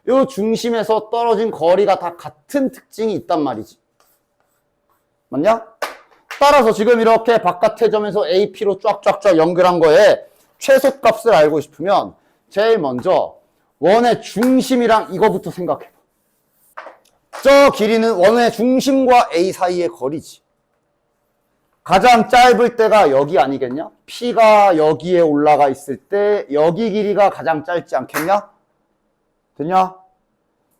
이 중심에서 떨어진 거리가 다 같은 특징이 있단 말이지. 맞냐? 따라서 지금 이렇게 바깥의 점에서 AP로 쫙쫙쫙 연결한 거에 최소값을 알고 싶으면 제일 먼저 원의 중심이랑 이거부터 생각해봐. 저 길이는 원의 중심과 A 사이의 거리지. 가장 짧을 때가 여기 아니겠냐? P가 여기에 올라가 있을 때 여기 길이가 가장 짧지 않겠냐? 됐냐?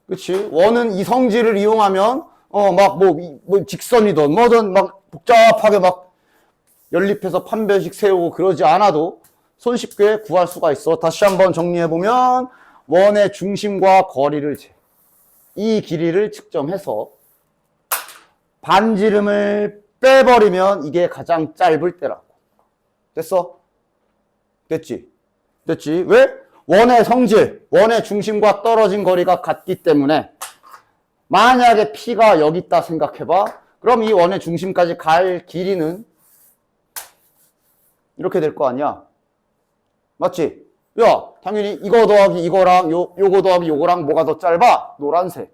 그치? 원은 이 성질을 이용하면 막 뭐 직선이든 뭐든 막 복잡하게 막 연립해서 판별식 세우고 그러지 않아도 손쉽게 구할 수가 있어. 다시 한번 정리해보면 원의 중심과 거리를 이 길이를 측정해서 반지름을 빼버리면 이게 가장 짧을 때라고. 됐어? 됐지? 됐지? 왜? 원의 성질, 원의 중심과 떨어진 거리가 같기 때문에 만약에 P가 여기 있다 생각해봐. 그럼 이 원의 중심까지 갈 길이는 이렇게 될 거 아니야? 맞지? 야, 당연히 이거 더하기 이거랑 요거 더하기 요거랑 뭐가 더 짧아? 노란색.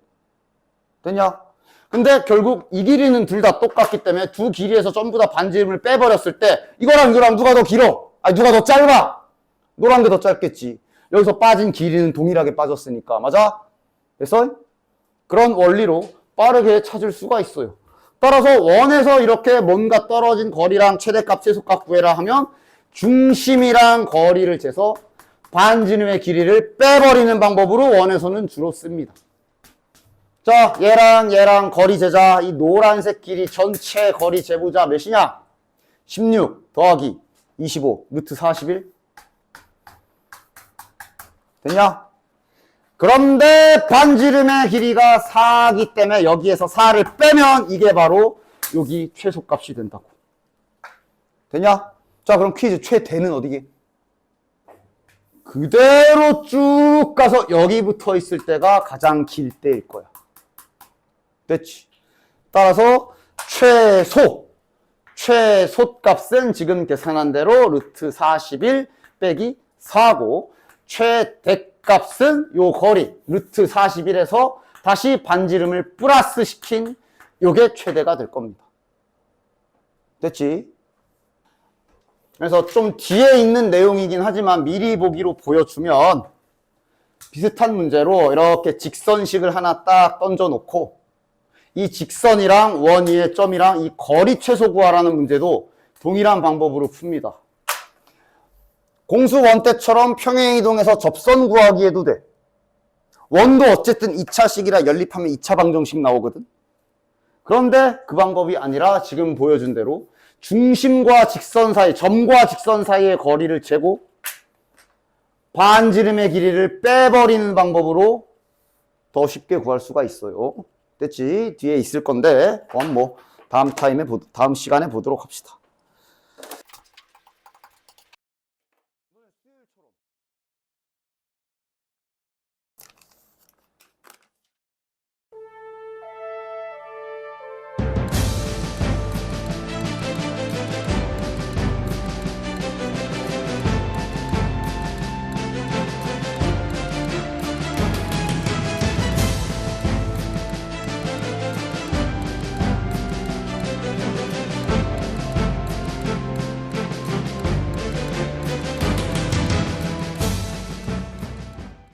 됐냐? 근데 결국 이 길이는 둘 다 똑같기 때문에 두 길이에서 전부 다 반지름을 빼버렸을 때 이거랑 이거랑 누가 더 길어? 아니 누가 더 짧아? 노란 게 더 짧겠지. 여기서 빠진 길이는 동일하게 빠졌으니까. 맞아? 그래서 그런 원리로 빠르게 찾을 수가 있어요. 따라서 원에서 이렇게 뭔가 떨어진 거리랑 최대값, 최소값 구해라 하면 중심이랑 거리를 재서 반지름의 길이를 빼버리는 방법으로 원에서는 주로 씁니다. 자, 얘랑 거리 재자. 이 노란색 길이 전체 거리 재보자. 몇이냐? 16 더하기 25 루트 41. 됐냐? 그런데 반지름의 길이가 4기 때문에 여기에서 4를 빼면 이게 바로 여기 최소값이 된다고. 됐냐? 자, 그럼 퀴즈 최대는 어디게? 그대로 쭉 가서 여기 붙어 있을 때가 가장 길 때일 거야. 됐지? 따라서 최소 값은 지금 계산한 대로 루트 41 빼기 4고 최대값은 요 거리 루트 41에서 다시 반지름을 플러스 시킨 요게 최대가 될 겁니다. 됐지? 그래서 좀 뒤에 있는 내용이긴 하지만 미리 보기로 보여주면 비슷한 문제로 이렇게 직선식을 하나 딱 던져놓고 이 직선이랑 원 위의 점이랑 이 거리 최소 구하라는 문제도 동일한 방법으로 풉니다. 공수 원 때처럼 평행이동해서 접선 구하기 해도 돼. 원도 어쨌든 2차식이라 연립하면 2차 방정식 나오거든. 그런데 그 방법이 아니라 지금 보여준 대로 중심과 직선 사이, 점과 직선 사이의 거리를 재고 반지름의 길이를 빼버리는 방법으로 더 쉽게 구할 수가 있어요. 됐지? 뒤에 있을 건데 그건 뭐 다음 시간에 보도록 합시다.